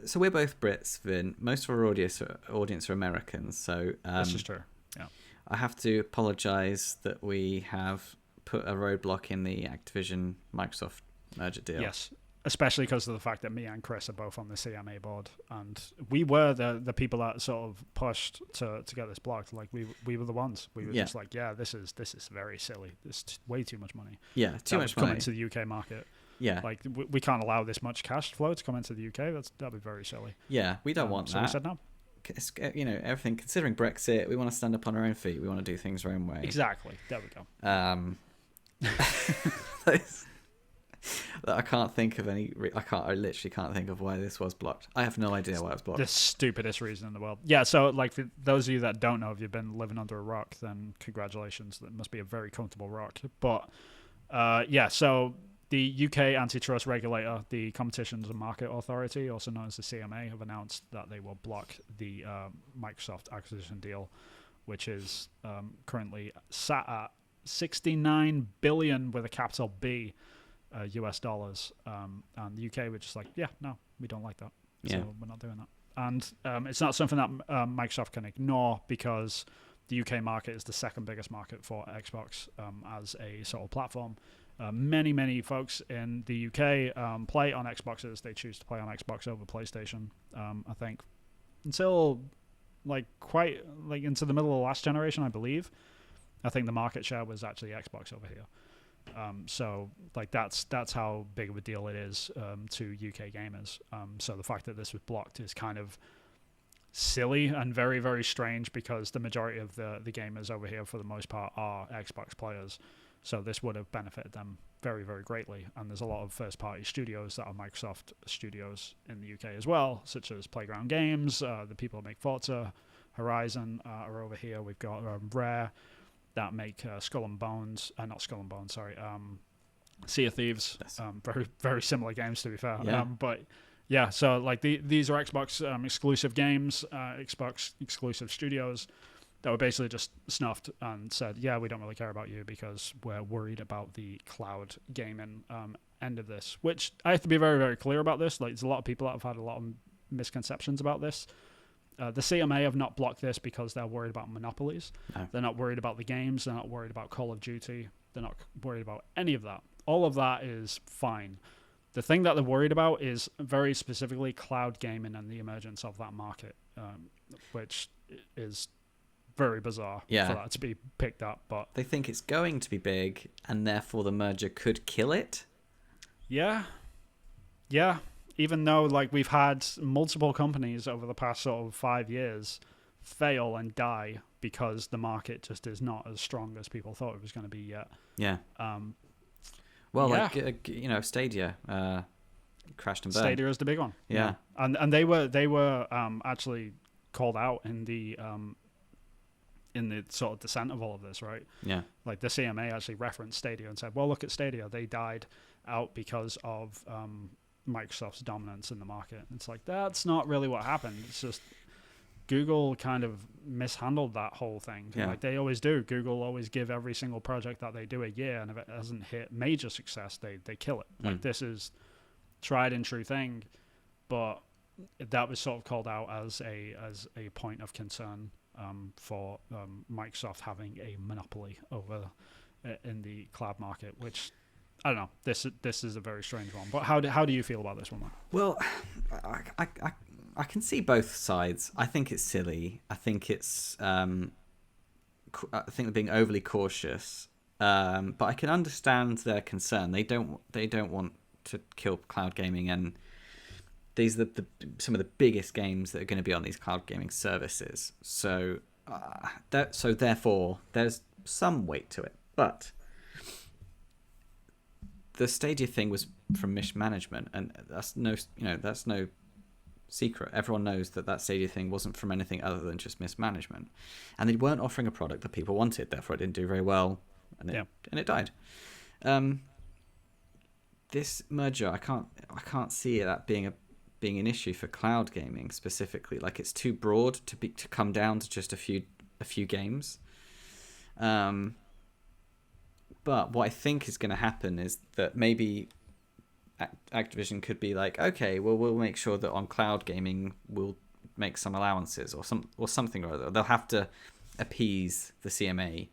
so we're both Brits, Vin. Most of our audience are Americans, so This is true. Yeah. I have to apologise that we have put a roadblock in the Activision Microsoft merger deal. Yes, especially because of the fact that me and Chris are both on the CMA board, and we were the people that sort of pushed to get this blocked. Like we were the ones. We were just like, this is very silly. It's way too much money. Yeah, too much money come into the UK market. Yeah, like we can't allow this much cash flow to come into the UK. That'd be very silly. Yeah, we don't want that. So we said no. Everything considering Brexit, we want to stand up on our own feet. We want to do things our own way. Exactly. There we go. I can't think of any. I literally can't think of why this was blocked. I have no idea why it was blocked. The stupidest reason in the world. Yeah. So, like, for those of you that don't know, if you've been living under a rock, then congratulations. That must be a very comfortable rock. But so the UK antitrust regulator, the Competitions and Market Authority, also known as the CMA, have announced that they will block the Microsoft acquisition deal, which is currently sat at $69 billion with a capital B. US dollars, and the UK were just like, no, we don't like that, so we're not doing that. And it's not something that Microsoft can ignore, because the UK market is the second biggest market for Xbox as a sort of platform. Many folks in the UK play on Xboxes. They choose to play on Xbox over PlayStation. I think until quite into the middle of the last generation, I believe. I think the market share was actually Xbox over here. So that's how big of a deal it is to UK gamers. So the fact that this was blocked is kind of silly and very, very strange, because the majority of the gamers over here, for the most part, are Xbox players. So this would have benefited them very, very greatly. And there's a lot of first-party studios that are Microsoft studios in the UK as well, such as Playground Games, the people who make Forza Horizon are over here. We've got Rare, that make Skull and Bones, not Skull and Bones, sorry, Sea of Thieves. Very, very similar games, to be fair. Yeah. But yeah, so these are Xbox exclusive games, Xbox exclusive studios that were basically just snuffed and said, we don't really care about you because we're worried about the cloud gaming end of this. Which I have to be very, very clear about this. There's a lot of people that have had a lot of misconceptions about this. The CMA have not blocked this because they're worried about monopolies. No. They're not worried about the games. They're not worried about Call of Duty. They're not worried about any of that. All of that is fine. The thing that they're worried about is very specifically cloud gaming and the emergence of that market, which is very bizarre for that to be picked up. But they think it's going to be big, and therefore the merger could kill it. Yeah. Even though we've had multiple companies over the past sort of 5 years fail and die because the market just is not as strong as people thought it was going to be yet. Yeah. Stadia crashed and burned. Stadia is the big one. Yeah. And they were actually called out in the sort of descent of all of this, right? Yeah. The CMA actually referenced Stadia and said, well, look at Stadia. They died out because of Microsoft's dominance in the market. It's that's not really what happened. It's just Google kind of mishandled that whole thing. Yeah. They always do. Google always give every single project that they do a year, and if it hasn't hit major success, they kill it. This is tried and true thing, but that was sort of called out as a point of concern for Microsoft having a monopoly over in the cloud market, which I don't know. This is a very strange one. But how do you feel about this one, Mark? Well, I can see both sides. I think it's silly. I think it's I think they're being overly cautious. But I can understand their concern. They don't want to kill cloud gaming, and these are some of the biggest games that are going to be on these cloud gaming services. So therefore there's some weight to it. But the Stadia thing was from mismanagement, and that's no secret. Everyone knows that Stadia thing wasn't from anything other than just mismanagement, and they weren't offering a product that people wanted. Therefore, it didn't do very well, and it died. This merger, I can't see that being an issue for cloud gaming specifically. It's too broad to come down to just a few games. But what I think is going to happen is that maybe Activision could be like, okay, well, we'll make sure that on cloud gaming we'll make some allowances or something or other. They'll have to appease the CMA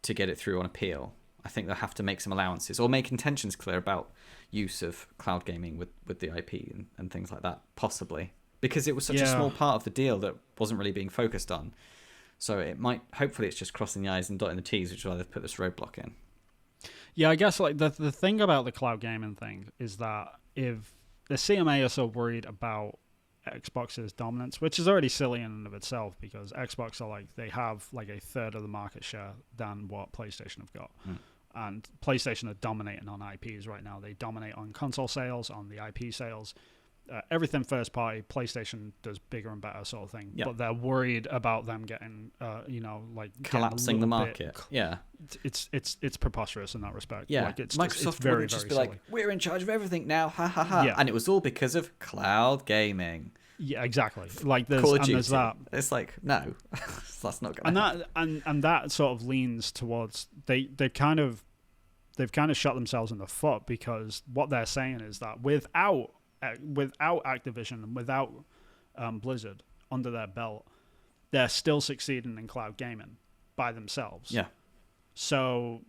to get it through on appeal. I think they'll have to make some allowances or make intentions clear about use of cloud gaming with the IP and things like that, possibly. Because it was such a small part of the deal that wasn't really being focused on. So it might, hopefully it's just crossing the I's and dotting the T's, which is why they've put this roadblock in. Yeah, I guess like the thing about the cloud gaming thing is that if the CMA are so worried about Xbox's dominance, which is already silly in and of itself, because Xbox are like, they have like a third of the market share than what PlayStation have got. And PlayStation are dominating on IPs right now. They dominate on console sales, on the IP sales. Everything first party, PlayStation does bigger and better sort of thing. Yep. But they're worried about them getting, like collapsing the market. It's preposterous in that respect. Yeah, like Microsoft very, would just very be silly. like, we're in charge of everything now, ha ha ha. Yeah. And it was all because of cloud gaming. Yeah, exactly. Like there's that. It's like, no, that's not going to happen. And that sort of leans towards they've kind of shot themselves in the foot, because what they're saying is that without Activision and without Blizzard under their belt, they're still succeeding in cloud gaming by themselves. Yeah. So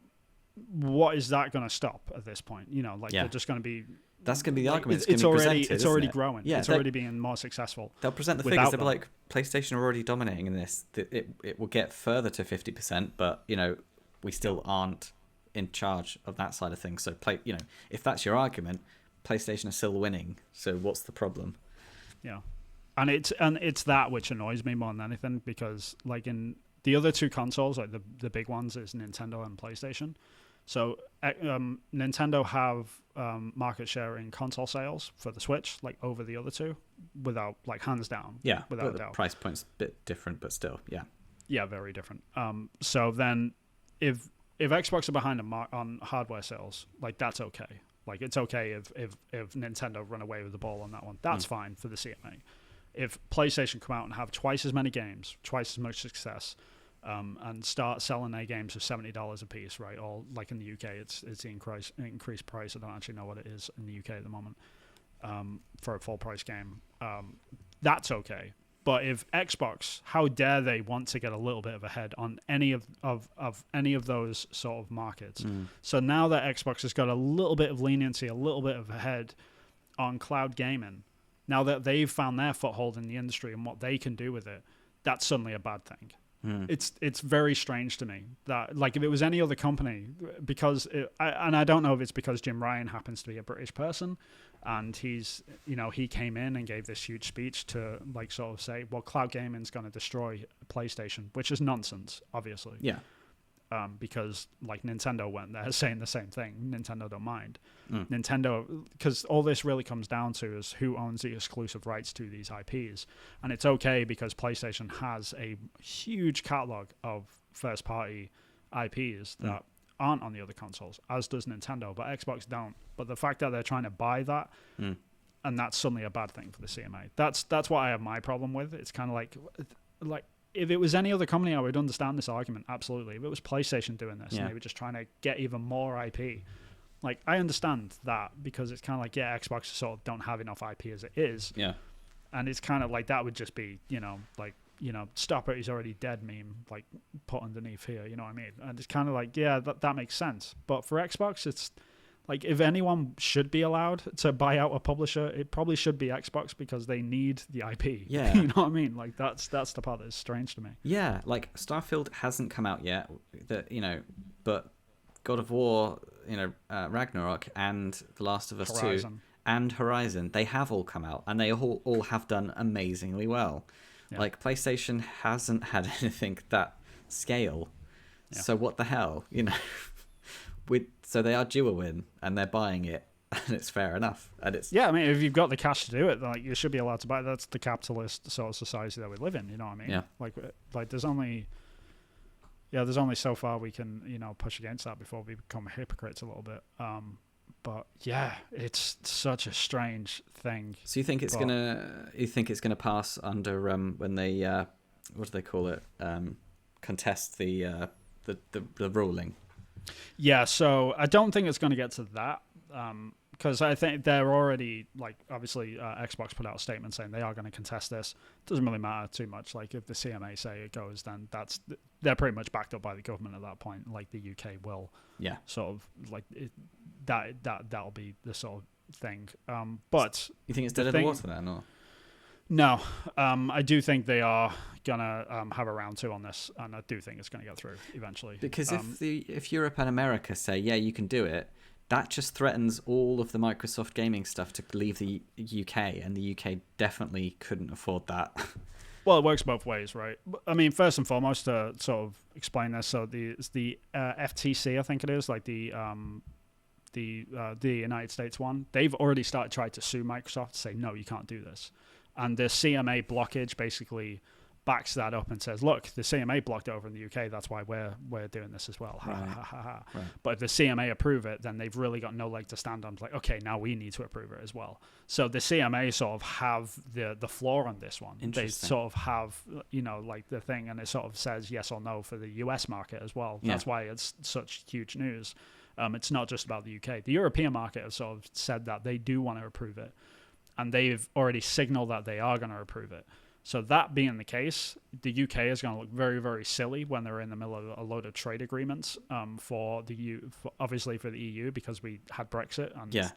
what is that going to stop at this point? They're just going to be... That's going to be the argument. It's already growing. Yeah, it's already being more successful. They'll present the figures. They'll be like, PlayStation are already dominating in this. It will get further to 50%, but we still aren't in charge of that side of things. So if that's your argument, PlayStation are still winning. So what's the problem? Yeah, and it's that which annoys me more than anything, because like in the other two consoles, like the big ones is Nintendo and PlayStation. So Nintendo have market share in console sales for the Switch, like over the other two, without like hands down. Yeah, without the doubt. Price point's a bit different, but still, yeah. Yeah, very different. So then, if Xbox are behind on hardware sales, like that's okay. Like it's okay if Nintendo run away with the ball on that one. That's fine for the CMA. If PlayStation come out and have twice as many games, twice as much success, and start selling their games for $70 a piece, right? Or like in the UK, it's the increased price. I don't actually know what it is in the UK at the moment for a full price game. That's okay. But if Xbox, how dare they want to get a little bit of a head on any of any of those sort of markets? So now that Xbox has got a little bit of leniency, a little bit of a head on cloud gaming, now that they've found their foothold in the industry and what they can do with it, that's suddenly a bad thing. It's very strange to me that, like, if it was any other company, because I don't know if it's because Jim Ryan happens to be a British person, and he's he came in and gave this huge speech to like sort of say, well, cloud gaming's going to destroy PlayStation, which is nonsense, obviously. Yeah. Because like Nintendo went there saying the same thing. Nintendo don't mind. Nintendo, because all this really comes down to is who owns the exclusive rights to these IPs. And it's okay because PlayStation has a huge catalog of first party IPs that aren't on the other consoles, as does Nintendo, but Xbox don't. But the fact that they're trying to buy that, and that's suddenly a bad thing for the CMA. That's what I have my problem with. It's kind of like if it was any other company, I would understand this argument, absolutely. If it was PlayStation doing this and they were just trying to get even more IP, like, I understand that, because it's kind of like, Xbox sort of don't have enough IP as it is. Yeah. And it's kind of like, that would just be, stop it, he's already dead meme, like, put underneath here, you know what I mean? And it's kind of like, that makes sense. But for Xbox, it's like, if anyone should be allowed to buy out a publisher, it probably should be Xbox, because they need the IP. Yeah. You know what I mean? Like, that's the part that's strange to me. Yeah, like, Starfield hasn't come out yet, but God of War, Ragnarok, and The Last of Us Horizon. 2, and Horizon, they have all come out, and they all have done amazingly well. Yeah. Like, PlayStation hasn't had anything that scale. Yeah. So what the hell, So they are due a win, and they're buying it, and it's fair enough. And it's I mean, if you've got the cash to do it, like, you should be allowed to buy it. That's the capitalist sort of society that we live in. You know what I mean? Yeah. Like there's only so far we can push against that before we become hypocrites a little bit. But yeah, it's such a strange thing. So you think it's gonna pass under when they what do they call it? Contest the ruling. Yeah, so I don't think it's going to get to that, because I think they're already like obviously Xbox put out a statement saying they are going to contest this. Doesn't really matter too much. Like if the CMA say it goes, then they're pretty much backed up by the government at that point. Like the UK will, sort of like that'll be the sort of thing. But you think it's dead in the water then, or? No, I do think they are gonna have a round 2 on this, and I do think it's gonna go through eventually. Because if Europe and America say you can do it, that just threatens all of the Microsoft gaming stuff to leave the UK, and the UK definitely couldn't afford that. Well, it works both ways, right? I mean, first and foremost, to sort of explain this, so the FTC, I think it is, like the United States one, they've already started trying to sue Microsoft to say no, you can't do this. And the CMA blockage basically backs that up and says, look, the CMA blocked over in the UK, that's why we're doing this as well. Right. But if the CMA approve it, then they've really got no leg to stand on. It's like, okay, now we need to approve it as well. So the CMA sort of have the floor on this one. They sort of have, like the thing, and it sort of says yes or no for the US market as well. That's why it's such huge news. It's not just about the UK. The European market has sort of said that they do want to approve it. And they've already signaled that they are going to approve it. So that being the case, the UK is going to look very, very silly when they're in the middle of a load of trade agreements for obviously for the EU, because we had Brexit, and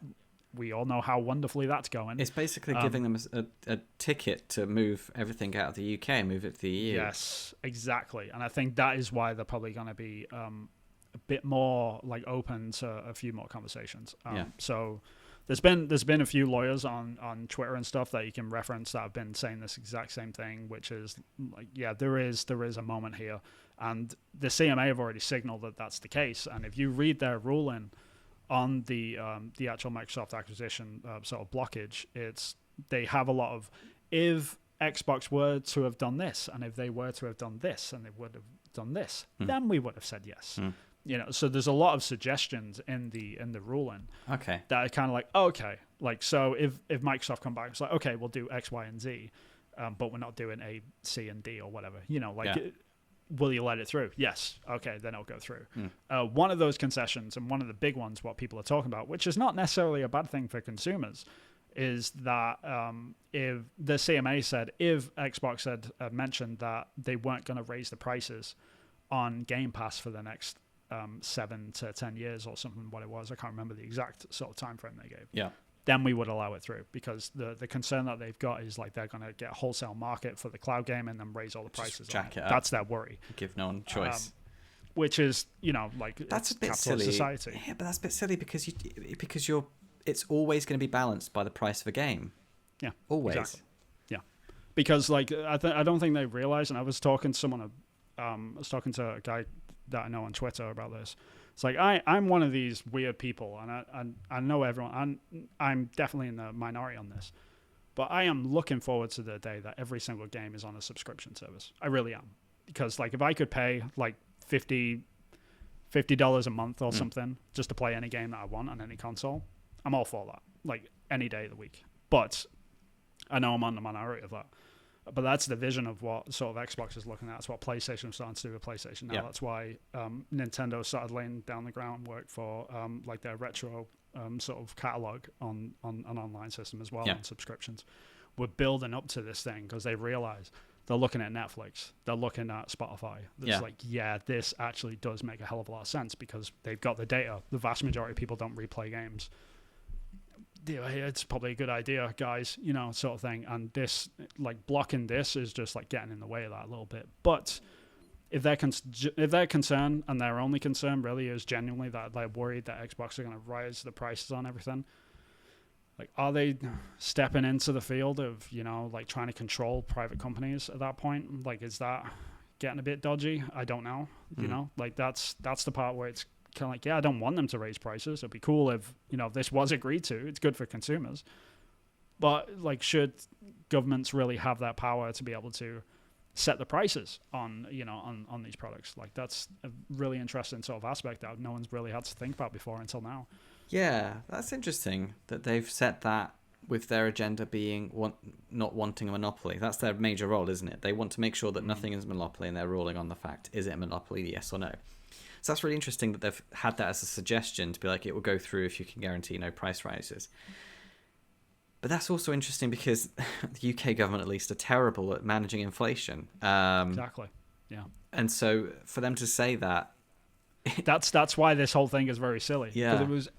we all know how wonderfully that's going. It's basically giving them a ticket to move everything out of the UK and move it to the EU. Yes, exactly. And I think that is why they're probably going to be a bit more like open to a few more conversations. So There's been a few lawyers on Twitter and stuff that you can reference that have been saying this exact same thing, which is like, there is a moment here, and the CMA have already signaled that that's the case. And if you read their ruling on the actual Microsoft acquisition sort of blockage, they have a lot of, if Xbox were to have done this, and if they were to have done this, and they would have done this, then we would have said yes. So there's a lot of suggestions in the ruling. Okay. That are kind of like, okay, like, so if Microsoft come back, it's like, okay, we'll do X, Y, and Z, but we're not doing A, C, and D or whatever. Will you let it through? Yes. Okay, then it'll go through. One of those concessions, and one of the big ones, what people are talking about, which is not necessarily a bad thing for consumers, is that if the CMA said, if Xbox had mentioned that they weren't going to raise the prices on Game Pass for the next 7 to 10 years or something, what it was, I can't remember the exact sort of time frame they gave, then we would allow it through, because the concern that they've got is like they're going to get a wholesale market for the cloud game and then raise all the prices on it. That's their worry. Give no one choice. Which is, like, that's it's a bit silly. Society. Yeah, but that's a bit silly because it's always going to be balanced by the price of a game. Yeah, always. Exactly. Yeah, because like I don't think they realize, and I was talking to someone, I was talking to a guy that I know on Twitter about this. It's like I'm one of these weird people, and I know everyone. I'm definitely in the minority on this, but I am looking forward to the day that every single game is on a subscription service. I really am, because like if I could pay like $50 a month or something just to play any game that I want on any console, I'm all for that. Like any day of the week. But I know I'm on the minority of that. But that's the vision of what sort of Xbox is looking at. That's what PlayStation is starting to do with PlayStation now. That's why Nintendo started laying down the groundwork for like their retro sort of catalog on an online system as well, on subscriptions. We're building up to this thing because they realize they're looking at Netflix, they're looking at Spotify. It's like, this actually does make a hell of a lot of sense because they've got the data. The vast majority of people don't replay games. It's probably a good idea, guys, sort of thing. And this, like, blocking this is just like getting in the way of that a little bit. But if their concern, and their only concern really is genuinely that they're worried that Xbox are going to raise the prices on everything, like, are they stepping into the field of, like trying to control private companies at that point? Like, is that getting a bit dodgy? I don't know. Like that's the part where it's kind of like, I don't want them to raise prices. It'd be cool if, if this was agreed to. It's good for consumers. But, like, should governments really have that power to be able to set the prices on, on these products? Like, that's a really interesting sort of aspect that no one's really had to think about before until now. Yeah, that's interesting that they've set that with their agenda being not wanting a monopoly. That's their major role, isn't it? They want to make sure that nothing is a monopoly, and they're ruling on the fact, is it a monopoly, yes or no? So that's really interesting that they've had that as a suggestion to be like, it will go through if you can guarantee no price rises. But that's also interesting because the UK government, at least, are terrible at managing inflation. Exactly. Yeah. And so for them to say that, that's why this whole thing is very silly. Yeah. Because it was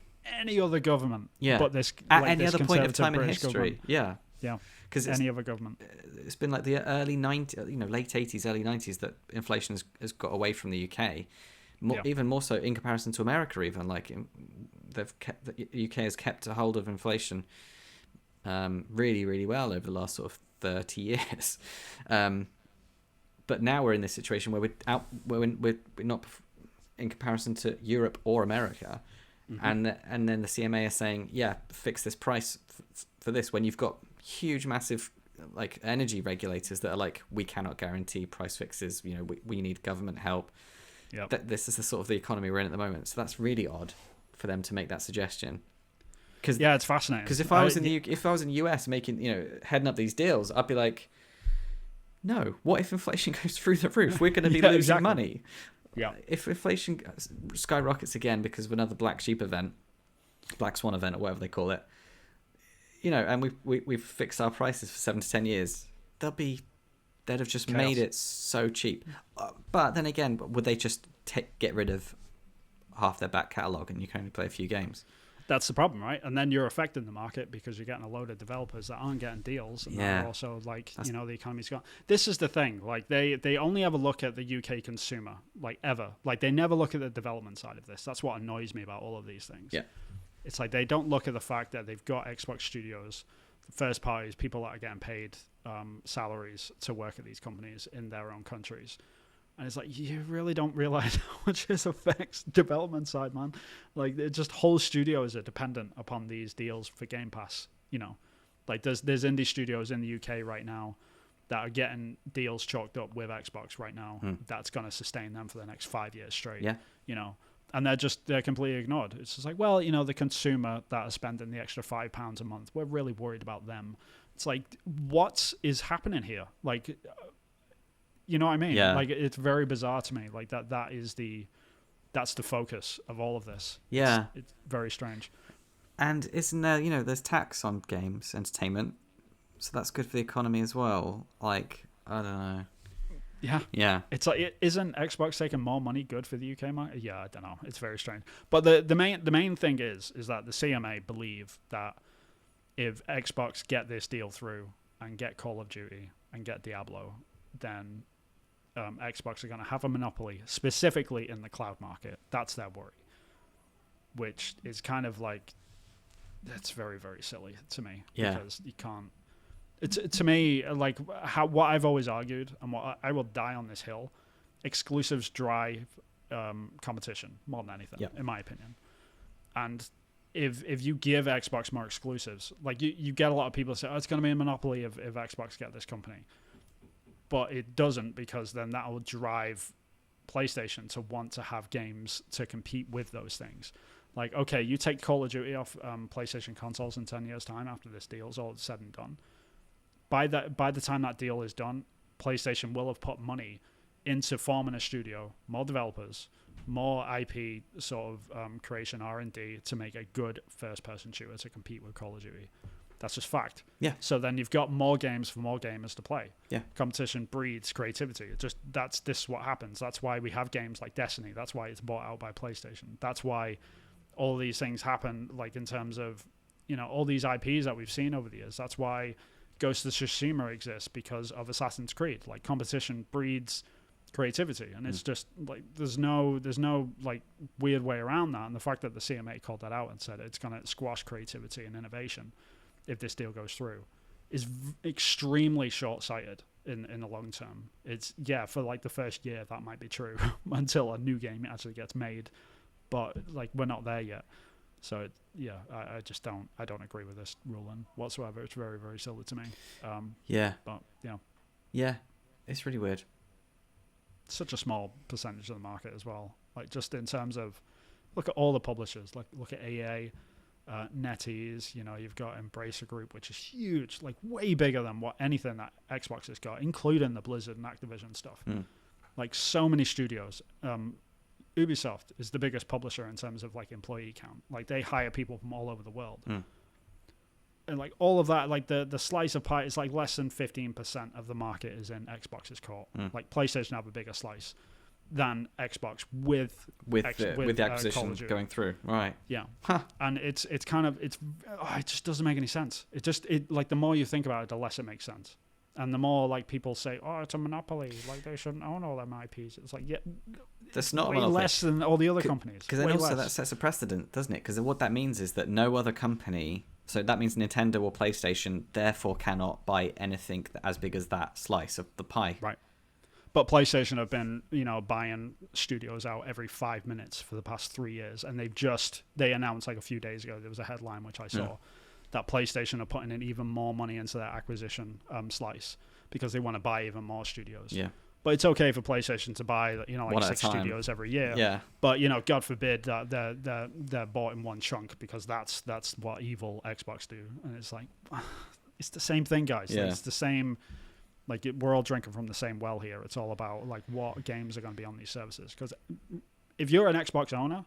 any other government, yeah, but this at like, any this other point of time in British history, government. yeah, Yeah. because Any other government. it's been like the early 90s, late 80s, early 90s that inflation has got away from the UK, even more so in comparison to America. Even like the UK has kept a hold of inflation really, really well over the last sort of 30 years. But now we're in this situation where we're not in comparison to Europe or America. Mm-hmm. And then the CMA are saying, yeah, fix this price for this, when you've got huge, massive like energy regulators that are like, we cannot guarantee price fixes. We need government help. Yep. This is the sort of the economy we're in at the moment. So that's really odd for them to make that suggestion. Yeah, it's fascinating. Because if I was in the US making, heading up these deals, I'd be like, no, what if inflation goes through the roof? We're going to be losing money. Yeah. If inflation skyrockets again because of another black swan event, or whatever they call it, and we've fixed our prices for 7 to 10 years, they'd have just made it so cheap. But then again, would they just get rid of half their back catalogue and you can only play a few games? That's the problem, right? And then you're affecting the market because you're getting a load of developers that aren't getting deals, and they're also like, the economy's gone. This is the thing, like they only ever look at the UK consumer, like ever. Like they never look at the development side of this. That's what annoys me about all of these things. Yeah. It's like they don't look at the fact that they've got Xbox studios, first parties, people that are getting paid salaries to work at these companies in their own countries. And it's like, you really don't realize how much this affects development side, man. Like, just whole studios are dependent upon these deals for Game Pass. Like there's indie studios in the UK right now that are getting deals chalked up with Xbox right now. That's going to sustain them for the next 5 years straight. Yeah. And they're completely ignored. It's just like, well, the consumer that is spending the extra £5 a month, we're really worried about them. It's like, what is happening here? Like, you know what I mean? Yeah. Like, it's very bizarre to me. Like that's the focus of all of this. Yeah. It's very strange. And isn't there, there's tax on games, entertainment, so that's good for the economy as well. Like, I don't know. Yeah. Yeah. It's like, isn't Xbox taking more money good for the UK market? Yeah, I don't know. It's very strange. But the main thing is that the CMA believe that if Xbox get this deal through and get Call of Duty and get Diablo, then Xbox are going to have a monopoly, specifically in the cloud market. That's their worry, which is kind of like, that's very, very silly to me. Yeah. Because you can't. It's to me, like, what I've always argued, and what I will die on this hill, exclusives drive competition more than anything, in my opinion. And if you give Xbox more exclusives, like you get a lot of people say, oh, it's going to be a monopoly if Xbox get this company. But it doesn't, because then that will drive PlayStation to want to have games to compete with those things. Like, okay, you take Call of Duty off PlayStation consoles in 10 years' time after this deal is all said and done. By the time that deal is done, PlayStation will have put money into forming a studio, more developers, more IP sort of creation, R&D to make a good first-person shooter to compete with Call of Duty. That's just fact. Yeah. So then you've got more games for more gamers to play. Yeah. Competition breeds creativity. This is what happens. That's why we have games like Destiny. That's why it's bought out by PlayStation. That's why all these things happen, like in terms of, all these IPs that we've seen over the years. That's why Ghost of Tsushima exists, because of Assassin's Creed. Like, competition breeds creativity, and it's just like there's no like weird way around that. And the fact that the CMA called that out and said it's going to squash creativity and innovation if this deal goes through is extremely short-sighted in the long term. It's, for like the first year that might be true until a new game actually gets made, but like we're not there yet. So I just don't agree with this ruling whatsoever. It's very, very silly to me. But it's really weird. Such a small percentage of the market as well. Like, just in terms of, look at all the publishers. Like, look at EA, NetEase. You've got Embracer Group, which is huge, like way bigger than what anything that Xbox has got, including the Blizzard and Activision stuff. Like, so many studios. Ubisoft is the biggest publisher in terms of like employee count. Like they hire people from all over the world. And like all of that, like the slice of pie is like less than 15% of the market is in Xbox's court. Like PlayStation have a bigger slice than Xbox with the acquisition going through, right? Yeah, and it just doesn't make any sense. It like the more you think about it, the less it makes sense, and the more like people say, oh, it's a monopoly, like they shouldn't own all them IPs. It's like, yeah, that's not way less than all the other companies. Because then also that sets a precedent, doesn't it? Because what that means is that no other company. So that means Nintendo or PlayStation therefore cannot buy anything as big as that slice of the pie. Right. But PlayStation have been, buying studios out every 5 minutes for the past 3 years. And they announced like a few days ago, there was a headline which I saw, that PlayStation are putting in even more money into their acquisition slice because they want to buy even more studios. Yeah. But it's okay for PlayStation to buy, like 6 studios every year. Yeah. But, God forbid that they're bought in one chunk because that's what evil Xbox do. And it's like, it's the same thing, guys. Yeah. It's the same. Like, we're all drinking from the same well here. It's all about, like, what games are going to be on these services. Because if you're an Xbox owner,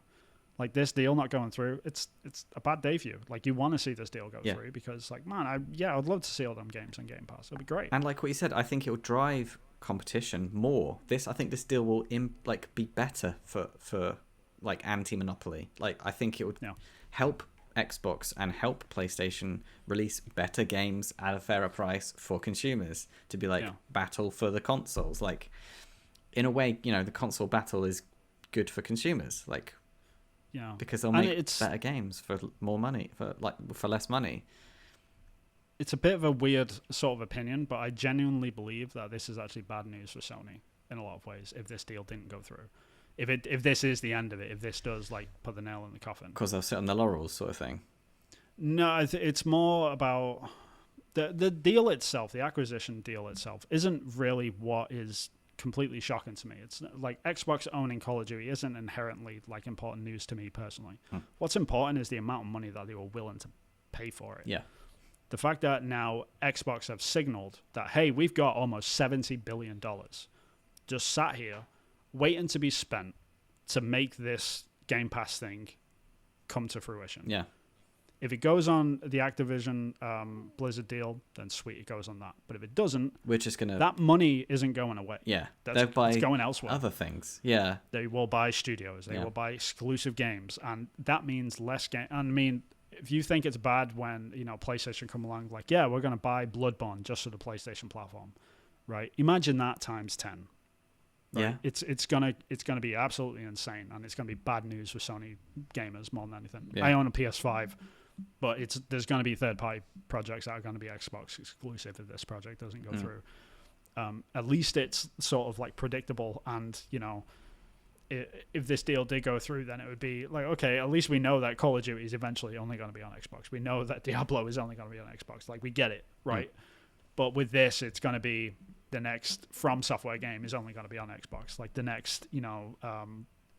like, this deal not going through, it's a bad day for you. Like, you want to see this deal go through because, like, man, I'd love to see all them games on Game Pass. It'd be great. And like what you said, I think it'll drive competition more. I think this deal will, be better for like, anti-monopoly. Like, I think it would help Xbox and help PlayStation release better games at a fairer price for consumers to be like battle for the consoles. Like, in a way, the console battle is good for consumers, like, because they'll make better games for more money, for less money. It's a bit of a weird sort of opinion, but I genuinely believe that this is actually bad news for Sony in a lot of ways if this deal didn't go through. If this is the end of it, if this does like put the nail in the coffin, because they'll sit on the laurels, sort of thing. No, it's more about the deal itself. The acquisition deal itself isn't really what is completely shocking to me. It's like Xbox owning Call of Duty isn't inherently like important news to me personally. What's important is the amount of money that they were willing to pay for it. Yeah. The fact that now Xbox have signaled that, hey, we've got almost $70 billion just sat here waiting to be spent to make this Game Pass thing come to fruition. Yeah. If it goes on the Activision Blizzard deal, then sweet, it goes on that. But if it doesn't, we're just gonna that money isn't going away. Yeah, it's going elsewhere. Other things. Yeah, they will buy studios. They will buy exclusive games, and that means less game. I mean, if you think it's bad when PlayStation come along, like, yeah, we're going to buy Bloodborne just for the PlayStation platform, right? Imagine that times 10. Right? Yeah, it's gonna be absolutely insane, and it's gonna be bad news for Sony gamers more than anything. Yeah. I own a PS5, but there's gonna be third-party projects that are gonna be Xbox exclusive if this project doesn't go through. At least it's sort of like predictable, and if this deal did go through, then it would be like, okay, at least we know that Call of Duty is eventually only going to be on Xbox. We know that Diablo is only going to be on Xbox. Like, we get it, right? But with this, it's going to be the next From Software game is only going to be on Xbox. Like, the next,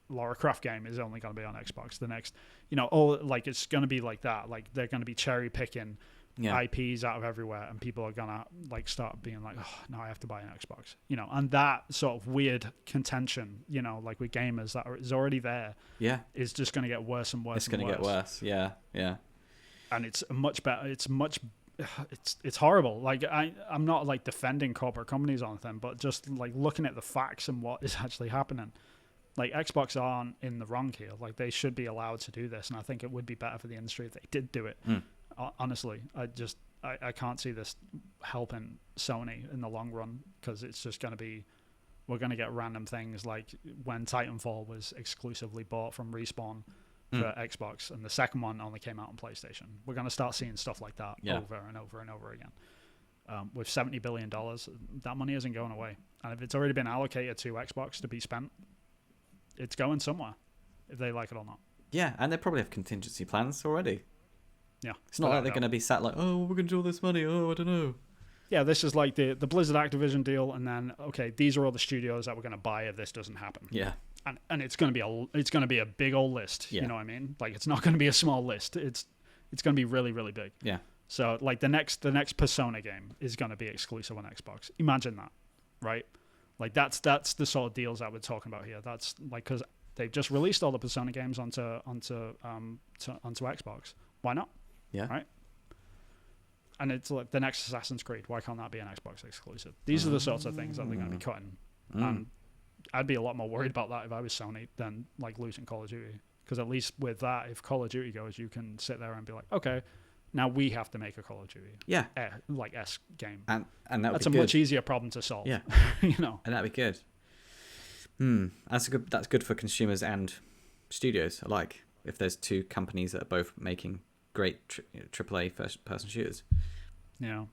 Lara Croft game is only going to be on Xbox. The next, it's going to be like that. Like, they're going to be cherry picking IPs out of everywhere, and people are gonna like start being like, oh, now I have to buy an Xbox, and that sort of weird contention, like with gamers that is already there, is just gonna get worse and worse. It's gonna get worse, yeah, and it's much better. It's horrible. Like, I'm not like defending corporate companies or anything, but just like looking at the facts and what is actually happening. Like, Xbox aren't in the wrong here. Like, they should be allowed to do this, and I think it would be better for the industry if they did do it. Honestly, I can't see this helping Sony in the long run, because it's just going to be, we're going to get random things like when Titanfall was exclusively bought from Respawn for Xbox, and the second one only came out on PlayStation. We're going to start seeing stuff like that over and over and over again. With $70 billion, that money isn't going away. And if it's already been allocated to Xbox to be spent, it's going somewhere, if they like it or not. Yeah, and they probably have contingency plans already. Yeah, it's not like they're going to be sat like, oh, we're going to do all this money. Oh, I don't know. Yeah, this is like the Blizzard Activision deal, and then okay, these are all the studios that we're going to buy if this doesn't happen. Yeah, and it's going to be a big old list. Yeah. You know what I mean? Like, it's not going to be a small list. It's going to be really, really big. Yeah. So like the next Persona game is going to be exclusive on Xbox. Imagine that, right? Like, that's the sort of deals that we're talking about here. That's like, because They've just released all the Persona games onto Xbox. Why not? Yeah. Right. And it's like the next Assassin's Creed. Why can't that be an Xbox exclusive? These are the sorts of things that they're going to be cutting. And I'd be a lot more worried about that if I was Sony than like losing Call of Duty. Because at least with that, if Call of Duty goes, you can sit there and be like, okay, now we have to make a Call of Duty. Yeah. Like S game. And that's a much easier problem to solve. Yeah. You know. And that'd be good. That's good for consumers and studios alike. If there's two companies that are both making great AAA first-person shooters. Yeah.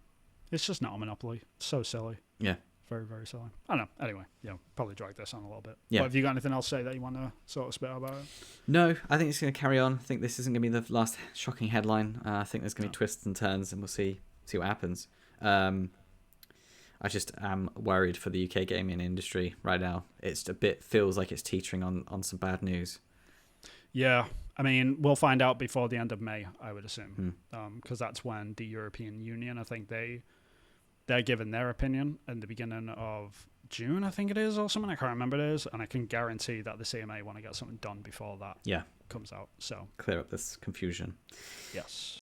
It's just not a monopoly. It's so silly. Yeah. Very, very silly. I don't know. Anyway, probably drag this on a little bit. Yeah. But have you got anything else to say that you want to sort of spit about it? No, I think it's going to carry on. I think this isn't going to be the last shocking headline. I think there's going to be twists and turns, and we'll see what happens. I just am worried for the UK gaming industry right now. It's feels like it's teetering on some bad news. Yeah. I mean, we'll find out before the end of May, I would assume, because that's when the European Union, I think they're giving their opinion in the beginning of June, I think it is, or something. I can't remember it is, and I can guarantee that the CMA want to get something done before that comes out. So clear up this confusion. Yes.